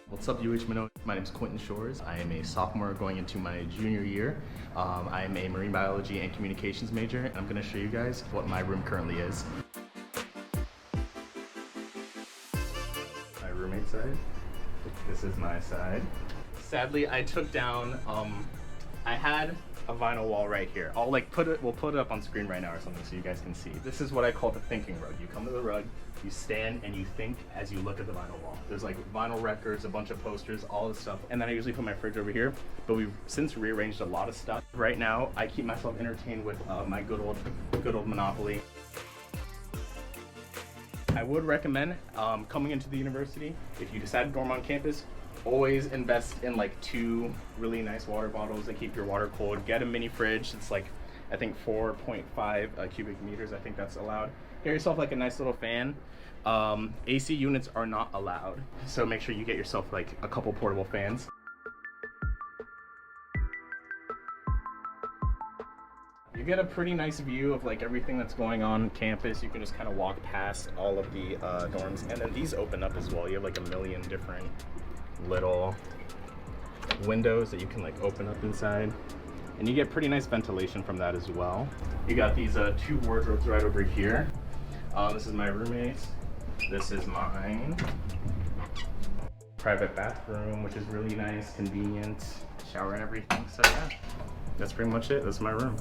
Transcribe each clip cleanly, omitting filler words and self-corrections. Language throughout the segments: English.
What's up, UH Mānoa? My name is Quentin Shores. I am a sophomore going into my junior year. I am a marine biology and communications major, and I'm going to show you guys what my room currently is. My roommate's side. This is my side. Sadly, I took down, I had a vinyl wall right here. We'll put it up on screen right now or something so you guys can see. This is what I call the thinking rug. You come to the rug, you stand and you think as you look at the vinyl wall. There's like vinyl records, a bunch of posters, all this stuff. And then I usually put my fridge over here, but we've since rearranged a lot of stuff. Right now, I keep myself entertained with my good old Monopoly. I would recommend coming into the university, if you decide to dorm on campus, always invest in like 2 really nice water bottles that keep your water cold. Get a mini fridge. It's like, I think 4.5 cubic meters. I think that's allowed. Get yourself like a nice little fan. AC units are not allowed, so make sure you get yourself like a couple portable fans. You get a pretty nice view of like everything that's going on campus. You can just kind of walk past all of the dorms, and then these open up as well. You have like a million different little windows that you can like open up inside, and you get pretty nice ventilation from that as well. You got these 2 wardrobes right over here. This is my roommate's. This is mine. Private bathroom, which is really nice, convenient, shower and everything. So yeah, that's pretty much it. That's my room.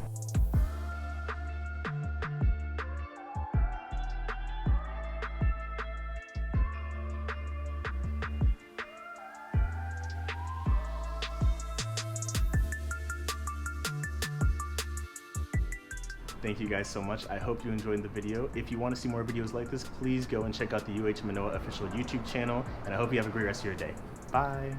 Thank you guys so much. I hope you enjoyed the video. If you want to see more videos like this, please go and check out the UH Mānoa official YouTube channel, and I hope you have a great rest of your day. Bye.